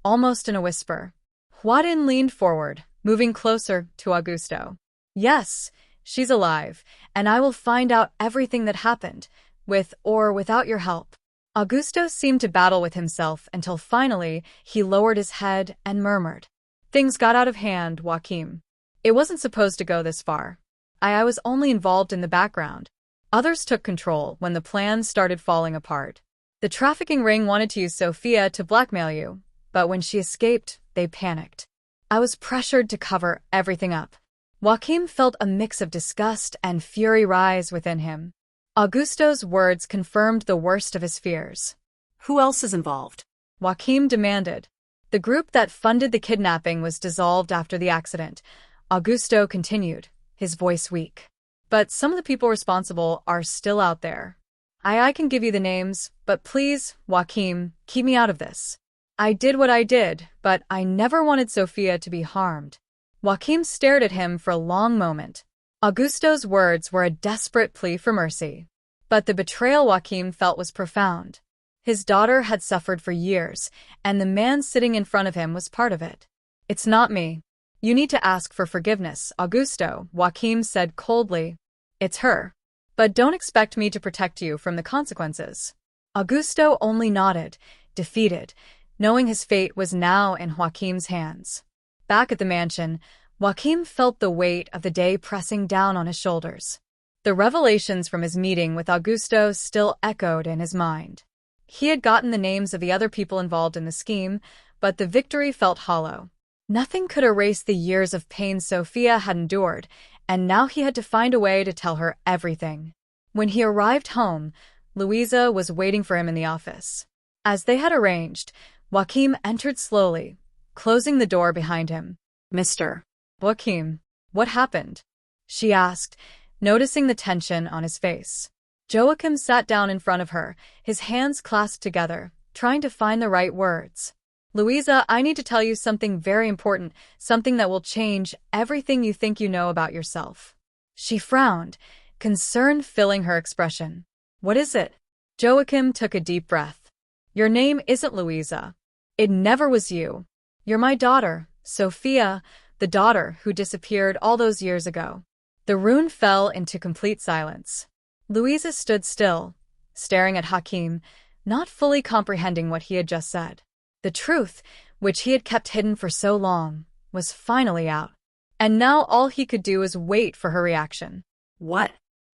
almost in a whisper. Joaquim leaned forward, moving closer to Augusto. "Yes, she's alive, and I will find out everything that happened, with or without your help." Augusto seemed to battle with himself until finally he lowered his head and murmured. "Things got out of hand, Joaquim. It wasn't supposed to go this far. I was only involved in the background. Others took control when the plans started falling apart. The trafficking ring wanted to use Sophia to blackmail you, but when she escaped, they panicked. I was pressured to cover everything up. Joaquim felt a mix of disgust and fury rise within him. Augusto's words confirmed the worst of his fears. Who else is involved? Joaquim demanded. The group that funded the kidnapping was dissolved after the accident. Augusto continued, his voice weak. But some of the people responsible are still out there. I can give you the names, but please, Joaquim, keep me out of this. I did what I did, but I never wanted Sofia to be harmed. Joaquim stared at him for a long moment. Augusto's words were a desperate plea for mercy. But the betrayal Joaquim felt was profound. His daughter had suffered for years, and the man sitting in front of him was part of it. It's not me. You need to ask for forgiveness, Augusto, Joaquim said coldly. It's her. But don't expect me to protect you from the consequences. Augusto only nodded, defeated, knowing his fate was now in Joaquim's hands. Back at the mansion, Joaquim felt the weight of the day pressing down on his shoulders. The revelations from his meeting with Augusto still echoed in his mind. He had gotten the names of the other people involved in the scheme, but the victory felt hollow. Nothing could erase the years of pain Sofia had endured, and now he had to find a way to tell her everything. When he arrived home, Luisa was waiting for him in the office. As they had arranged, Joaquim entered slowly, closing the door behind him. Mr. Joaquim, what happened? She asked, noticing the tension on his face. Joachim sat down in front of her, his hands clasped together, trying to find the right words. Luisa, I need to tell you something very important, something that will change everything you think you know about yourself. She frowned, concern filling her expression. What is it? Joachim took a deep breath. Your name isn't Luisa. It never was you. You're my daughter, Sofia, the daughter who disappeared all those years ago. The room fell into complete silence. Luisa stood still, staring at Joaquim, not fully comprehending what he had just said. The truth, which he had kept hidden for so long, was finally out. And now all he could do was wait for her reaction. What?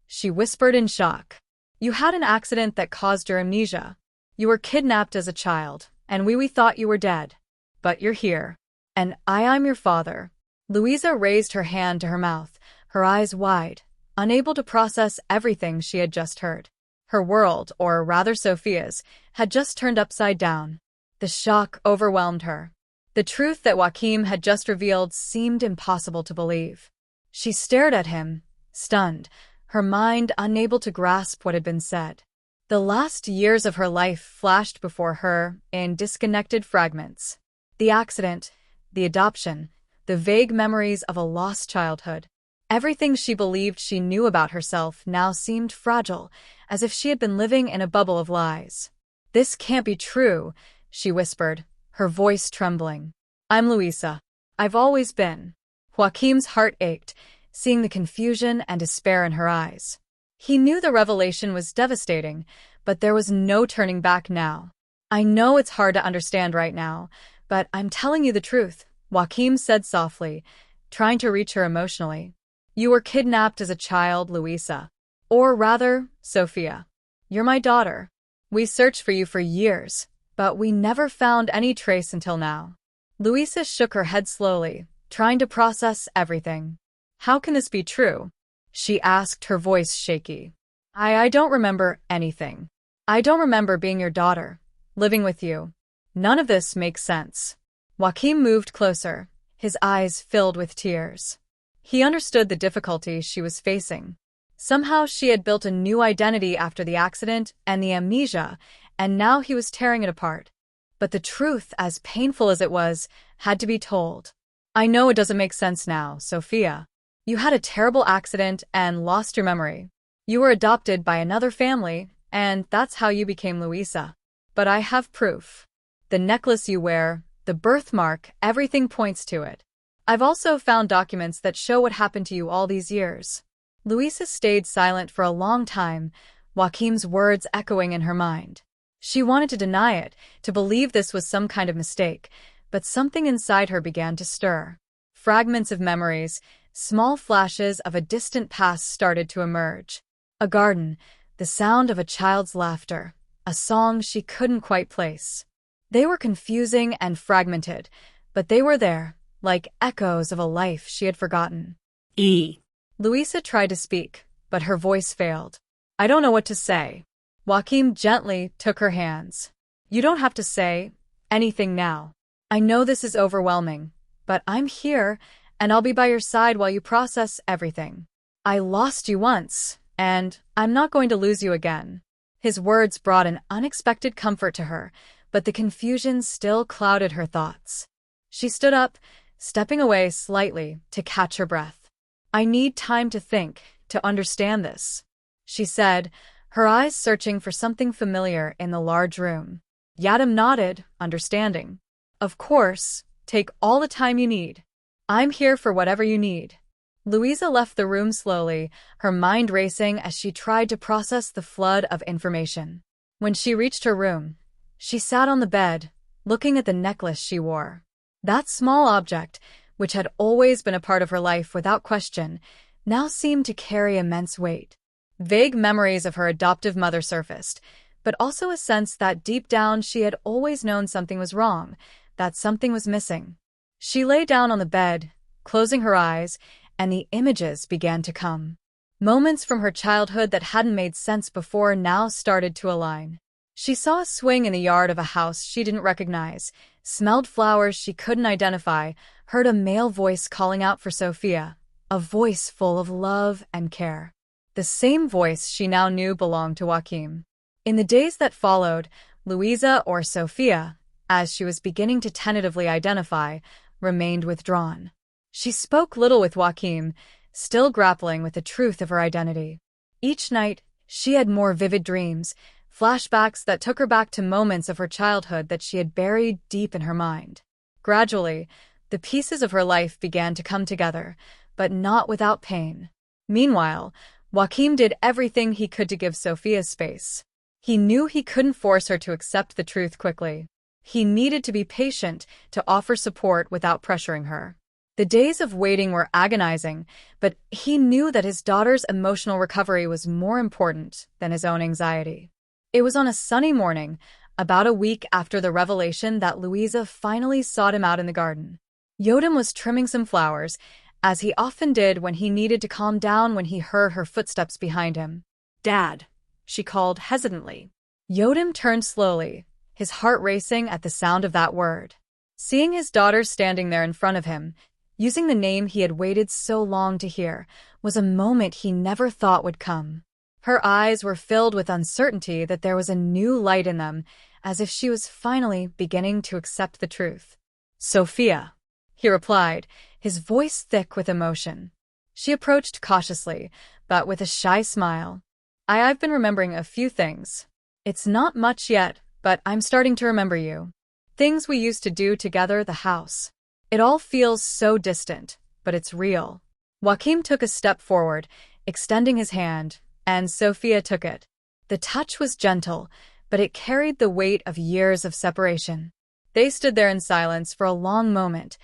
She whispered in shock. You had an accident that caused your amnesia. You were kidnapped as a child, and we thought you were dead. But you're here. And I'm your father. Luisa raised her hand to her mouth, her eyes wide, unable to process everything she had just heard. Her world, or rather Sofia's, had just turned upside down. The shock overwhelmed her. The truth that Joaquim had just revealed seemed impossible to believe. She stared at him, stunned, her mind unable to grasp what had been said. The last years of her life flashed before her in disconnected fragments. The accident, the adoption, the vague memories of a lost childhood. Everything she believed she knew about herself now seemed fragile, as if she had been living in a bubble of lies. This can't be true, she whispered, her voice trembling. I'm Luisa. I've always been. Joaquim's heart ached, seeing the confusion and despair in her eyes. He knew the revelation was devastating, but there was no turning back now. I know it's hard to understand right now, but I'm telling you the truth, Joaquim said softly, trying to reach her emotionally. You were kidnapped as a child, Luisa. Or rather, Sofia. You're my daughter. We searched for you for years, but we never found any trace until now. Luisa shook her head slowly, trying to process everything. How can this be true? She asked, her voice shaky. I don't remember anything. I don't remember being your daughter, living with you. None of this makes sense. Joaquim moved closer, his eyes filled with tears. He understood the difficulty she was facing. Somehow she had built a new identity after the accident and the amnesia, and now he was tearing it apart. But the truth, as painful as it was, had to be told. I know it doesn't make sense now, Sofia. You had a terrible accident and lost your memory. You were adopted by another family, and that's how you became Luisa. But I have proof. The necklace you wear, the birthmark, everything points to it. I've also found documents that show what happened to you all these years. Luisa stayed silent for a long time, Joaquim's words echoing in her mind. She wanted to deny it, to believe this was some kind of mistake, but something inside her began to stir. Fragments of memories, small flashes of a distant past started to emerge. A garden, the sound of a child's laughter, a song she couldn't quite place. They were confusing and fragmented, but they were there, like echoes of a life she had forgotten. E. Louisa tried to speak, but her voice failed. I don't know what to say. Joaquim gently took her hands. You don't have to say anything now. I know this is overwhelming, but I'm here, and I'll be by your side while you process everything. I lost you once, and I'm not going to lose you again. His words brought an unexpected comfort to her, but the confusion still clouded her thoughts. She stood up, stepping away slightly to catch her breath. I need time to think, to understand this, she said, her eyes searching for something familiar in the large room. Yadim nodded, understanding. Of course, take all the time you need. I'm here for whatever you need. Louisa left the room slowly, her mind racing as she tried to process the flood of information. When she reached her room, she sat on the bed, looking at the necklace she wore. That small object, which had always been a part of her life without question, now seemed to carry immense weight. Vague memories of her adoptive mother surfaced, but also a sense that deep down she had always known something was wrong, that something was missing. She lay down on the bed, closing her eyes, and the images began to come. Moments from her childhood that hadn't made sense before now started to align. She saw a swing in the yard of a house she didn't recognize, smelled flowers she couldn't identify, heard a male voice calling out for Sophia, a voice full of love and care. The same voice she now knew belonged to Joaquim. In the days that followed, Louisa, or Sophia, as she was beginning to tentatively identify, remained withdrawn. She spoke little with Joaquim, still grappling with the truth of her identity. Each night, she had more vivid dreams, flashbacks that took her back to moments of her childhood that she had buried deep in her mind. Gradually, the pieces of her life began to come together, but not without pain. Meanwhile, Joaquim did everything he could to give Sophia space. He knew he couldn't force her to accept the truth quickly. He needed to be patient, to offer support without pressuring her. The days of waiting were agonizing, but he knew that his daughter's emotional recovery was more important than his own anxiety. It was on a sunny morning, about a week after the revelation, that Louisa finally sought him out in the garden. Yotam was trimming some flowers, as he often did when he needed to calm down when he heard her footsteps behind him. Dad, she called hesitantly. Yotam turned slowly, his heart racing at the sound of that word. Seeing his daughter standing there in front of him, using the name he had waited so long to hear, was a moment he never thought would come. Her eyes were filled with uncertainty that there was a new light in them, as if she was finally beginning to accept the truth. Sophia, he replied, his voice thick with emotion. She approached cautiously, but with a shy smile. I've been remembering a few things. It's not much yet, but I'm starting to remember you. Things we used to do together, the house. It all feels so distant, but it's real. Joaquim took a step forward, extending his hand, and Sophia took it. The touch was gentle, but it carried the weight of years of separation. They stood there in silence for a long moment,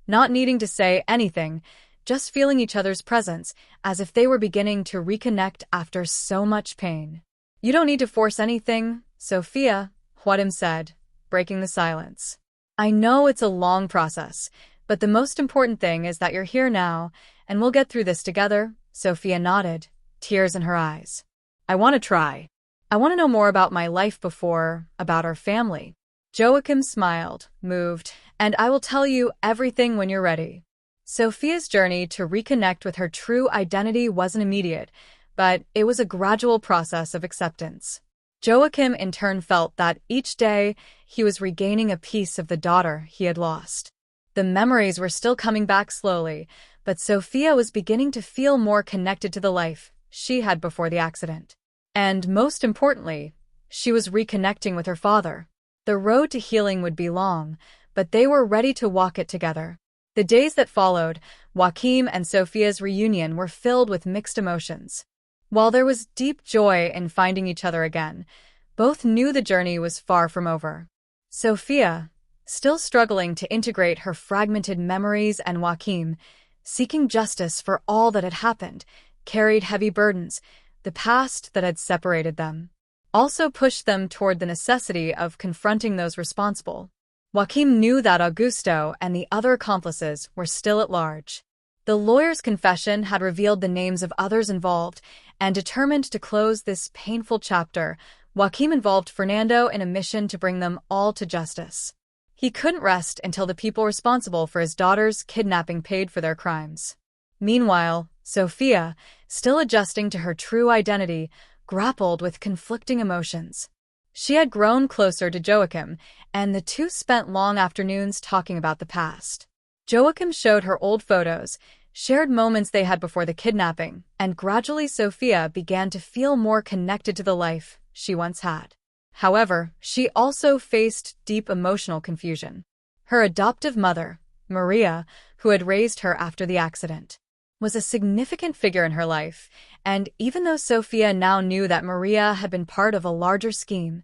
not needing to say anything, just feeling each other's presence, as if they were beginning to reconnect after so much pain. You don't need to force anything, Sophia, Joaquim said, breaking the silence. I know it's a long process, but the most important thing is that you're here now, and we'll get through this together. Sophia nodded, tears in her eyes. I want to try. I want to know more about my life before, about our family. Joachim smiled, moved, and I will tell you everything when you're ready. Sophia's journey to reconnect with her true identity wasn't immediate, but it was a gradual process of acceptance. Joachim in turn felt that each day he was regaining a piece of the daughter he had lost. The memories were still coming back slowly, but Sophia was beginning to feel more connected to the life she had before the accident. And most importantly, she was reconnecting with her father. The road to healing would be long, but they were ready to walk it together. The days that followed, Joachim and Sophia's reunion were filled with mixed emotions. While there was deep joy in finding each other again, both knew the journey was far from over. Sophia, still struggling to integrate her fragmented memories, and Joachim, seeking justice for all that had happened, carried heavy burdens. The past that had separated them also pushed them toward the necessity of confronting those responsible. Joachim knew that Augusto and the other accomplices were still at large. The lawyer's confession had revealed the names of others involved, and determined to close this painful chapter, Joaquim involved Fernando in a mission to bring them all to justice. He couldn't rest until the people responsible for his daughter's kidnapping paid for their crimes. Meanwhile, Sofia, still adjusting to her true identity, grappled with conflicting emotions. She had grown closer to Joachim, and the two spent long afternoons talking about the past. Joachim showed her old photos, shared moments they had before the kidnapping, and gradually Sofia began to feel more connected to the life she once had. However, she also faced deep emotional confusion. Her adoptive mother, Maria, who had raised her after the accident, was a significant figure in her life, and even though Sofia now knew that Maria had been part of a larger scheme,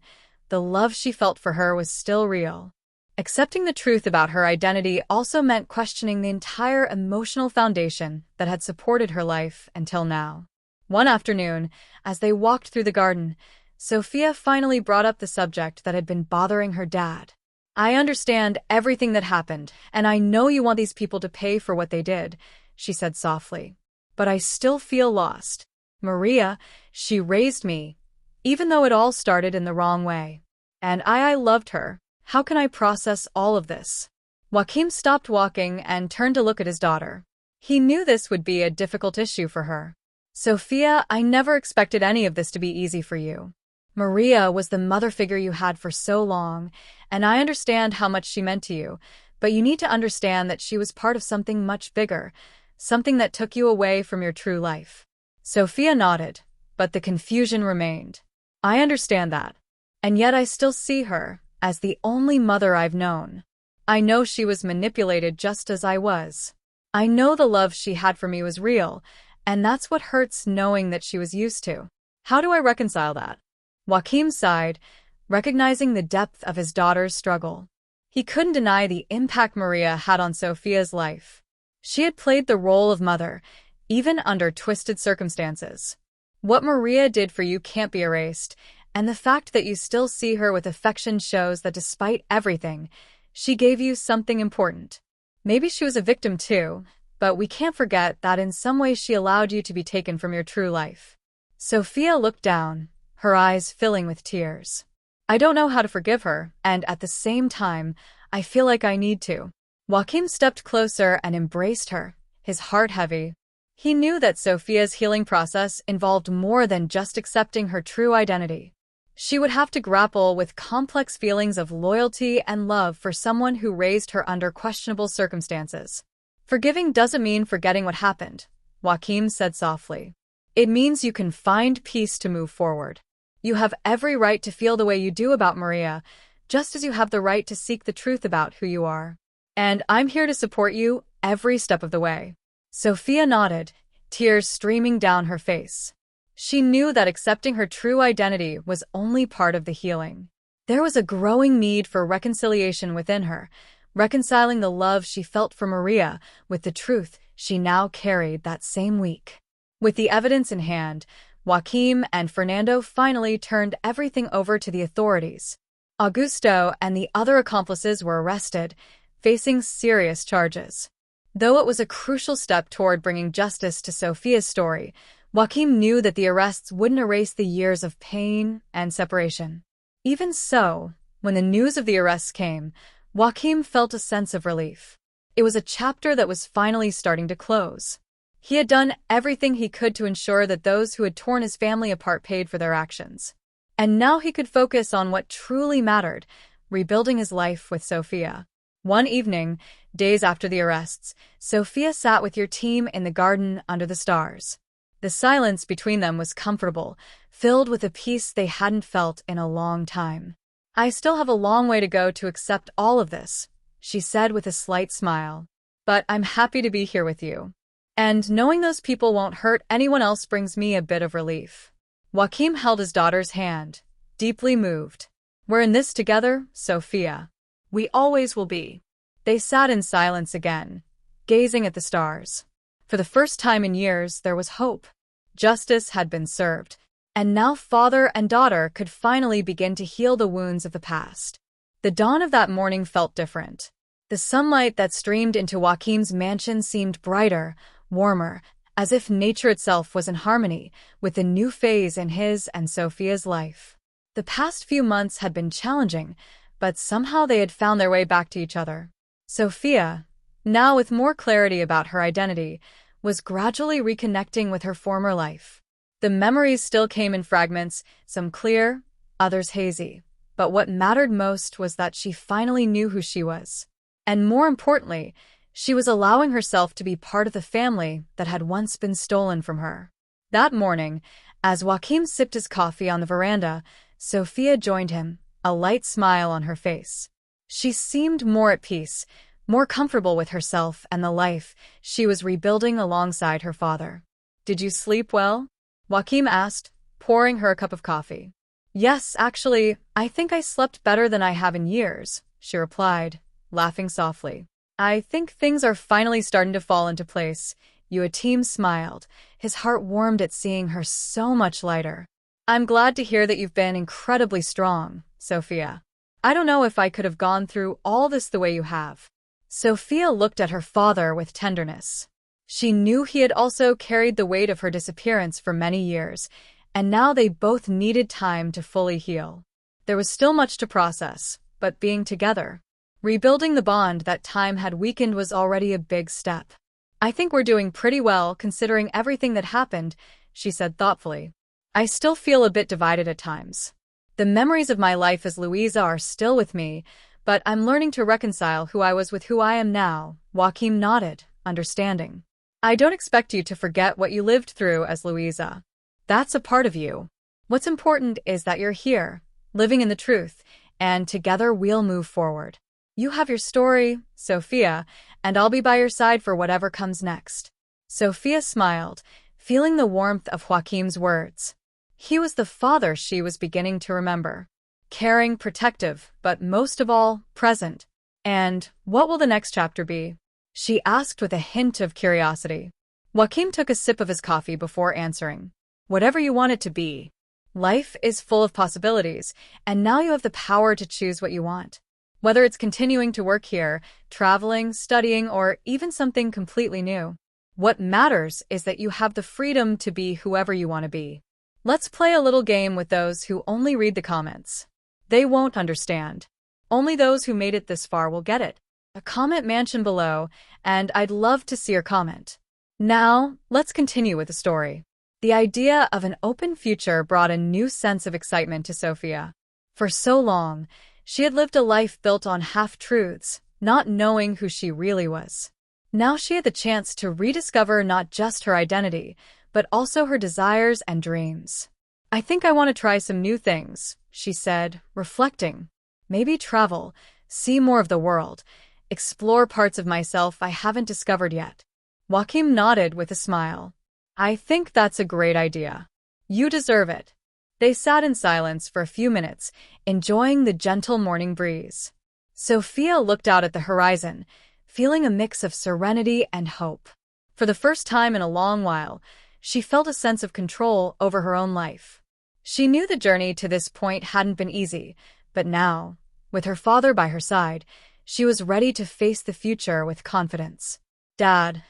the love she felt for her was still real. Accepting the truth about her identity also meant questioning the entire emotional foundation that had supported her life until now. One afternoon, as they walked through the garden, Sofia finally brought up the subject that had been bothering her dad. "I understand everything that happened, and I know you want these people to pay for what they did," she said softly. "But I still feel lost. Maria, she raised me, even though it all started in the wrong way. And I loved her. How can I process all of this?" Joaquim stopped walking and turned to look at his daughter. He knew this would be a difficult issue for her. "Sofia, I never expected any of this to be easy for you. Maria was the mother figure you had for so long, and I understand how much she meant to you, but you need to understand that she was part of something much bigger, something that took you away from your true life." Sofia nodded, but the confusion remained. "I understand that. And yet I still see her as the only mother I've known. I know she was manipulated just as I was. I know the love she had for me was real, and that's what hurts, knowing that she was used to. How do I reconcile that?" Joaquim sighed, recognizing the depth of his daughter's struggle. He couldn't deny the impact Maria had on Sofia's life. She had played the role of mother, even under twisted circumstances. What Maria did for you can't be erased, and the fact that you still see her with affection shows that despite everything, she gave you something important. Maybe she was a victim too, but we can't forget that in some way she allowed you to be taken from your true life. Sofia looked down, her eyes filling with tears. "I don't know how to forgive her, and at the same time, I feel like I need to." Joaquim stepped closer and embraced her, his heart heavy. He knew that Sofia's healing process involved more than just accepting her true identity. She would have to grapple with complex feelings of loyalty and love for someone who raised her under questionable circumstances. "Forgiving doesn't mean forgetting what happened," Joaquim said softly. "It means you can find peace to move forward. You have every right to feel the way you do about Maria, just as you have the right to seek the truth about who you are. And I'm here to support you every step of the way." Sofia nodded, tears streaming down her face. She knew that accepting her true identity was only part of the healing. There was a growing need for reconciliation within her, reconciling the love she felt for Maria with the truth she now carried that same week. With the evidence in hand, Joaquim and Fernando finally turned everything over to the authorities. Augusto and the other accomplices were arrested, facing serious charges. Though it was a crucial step toward bringing justice to Sofia's story, Joaquim knew that the arrests wouldn't erase the years of pain and separation. Even so, when the news of the arrests came, Joaquim felt a sense of relief. It was a chapter that was finally starting to close. He had done everything he could to ensure that those who had torn his family apart paid for their actions. And now he could focus on what truly mattered, rebuilding his life with Sofia. One evening, days after the arrests, Sofia sat with your team in the garden under the stars. The silence between them was comfortable, filled with a peace they hadn't felt in a long time. "I still have a long way to go to accept all of this," she said with a slight smile. "But I'm happy to be here with you. And knowing those people won't hurt anyone else brings me a bit of relief." Joaquim held his daughter's hand, deeply moved. "We're in this together, Sofia. We always will be." They sat in silence again, gazing at the stars. For the first time in years, there was hope. Justice had been served, and now father and daughter could finally begin to heal the wounds of the past. The dawn of that morning felt different. The sunlight that streamed into Joaquim's mansion seemed brighter, warmer, as if nature itself was in harmony with the new phase in his and Sophia's life. The past few months had been challenging, but somehow they had found their way back to each other. Sophia, now with more clarity about her identity, was gradually reconnecting with her former life. The memories still came in fragments, some clear, others hazy. But what mattered most was that she finally knew who she was. And more importantly, she was allowing herself to be part of the family that had once been stolen from her. That morning, as Joaquim sipped his coffee on the veranda, Sophia joined him, a light smile on her face. She seemed more at peace, more comfortable with herself and the life she was rebuilding alongside her father. "Did you sleep well?" Joaquim asked, pouring her a cup of coffee. "Yes, actually, I think I slept better than I have in years," she replied, laughing softly. "I think things are finally starting to fall into place." Joaquim smiled, his heart warmed at seeing her so much lighter. "I'm glad to hear that you've been incredibly strong, Sophia. I don't know if I could have gone through all this the way you have." Sophia looked at her father with tenderness. She knew he had also carried the weight of her disappearance for many years, and now they both needed time to fully heal. There was still much to process, but being together, rebuilding the bond that time had weakened was already a big step. "I think we're doing pretty well considering everything that happened," she said thoughtfully. "I still feel a bit divided at times. The memories of my life as Louisa are still with me, but I'm learning to reconcile who I was with who I am now." Joaquim nodded, understanding. "I don't expect you to forget what you lived through as Louisa. That's a part of you. What's important is that you're here, living in the truth, and together we'll move forward. You have your story, Sophia, and I'll be by your side for whatever comes next." Sophia smiled, feeling the warmth of Joaquim's words. He was the father she was beginning to remember. Caring, protective, but most of all, present. "And what will the next chapter be?" she asked with a hint of curiosity. Joaquim took a sip of his coffee before answering. "Whatever you want it to be. Life is full of possibilities, and now you have the power to choose what you want. Whether it's continuing to work here, traveling, studying, or even something completely new. What matters is that you have the freedom to be whoever you want to be." Let's play a little game with those who only read the comments. They won't understand. Only those who made it this far will get it. A comment mention below, and I'd love to see your comment. Now, let's continue with the story. The idea of an open future brought a new sense of excitement to Sophia. For so long, she had lived a life built on half-truths, not knowing who she really was. Now she had the chance to rediscover not just her identity, but also her desires and dreams. "I think I want to try some new things," she said, reflecting. "Maybe travel, see more of the world, explore parts of myself I haven't discovered yet." Joaquim nodded with a smile. "I think that's a great idea. You deserve it." They sat in silence for a few minutes, enjoying the gentle morning breeze. Sophia looked out at the horizon, feeling a mix of serenity and hope. For the first time in a long while, she felt a sense of control over her own life. She knew the journey to this point hadn't been easy, but now, with her father by her side, she was ready to face the future with confidence. "Dad,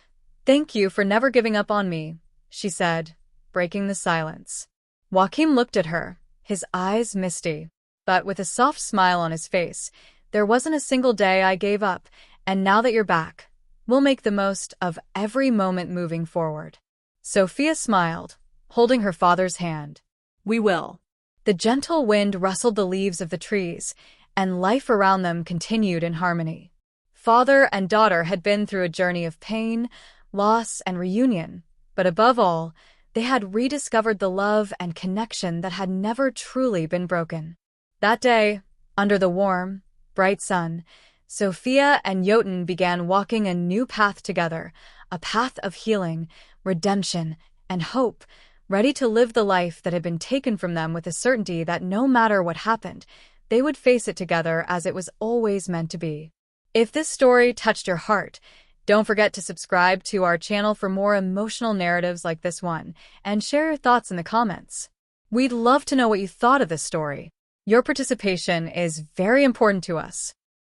thank you for never giving up on me," she said, breaking the silence. Joaquim looked at her, his eyes misty, but with a soft smile on his face. "There wasn't a single day I gave up, and now that you're back, we'll make the most of every moment moving forward." Sophia smiled, holding her father's hand. "We will." The gentle wind rustled the leaves of the trees, and life around them continued in harmony. Father and daughter had been through a journey of pain, loss, and reunion, but above all, they had rediscovered the love and connection that had never truly been broken. That day, under the warm, bright sun, Sophia and Joten began walking a new path together, a path of healing, redemption, and hope, ready to live the life that had been taken from them with the certainty that no matter what happened, they would face it together as it was always meant to be. If this story touched your heart, don't forget to subscribe to our channel for more emotional narratives like this one, and share your thoughts in the comments. We'd love to know what you thought of this story. Your participation is very important to us.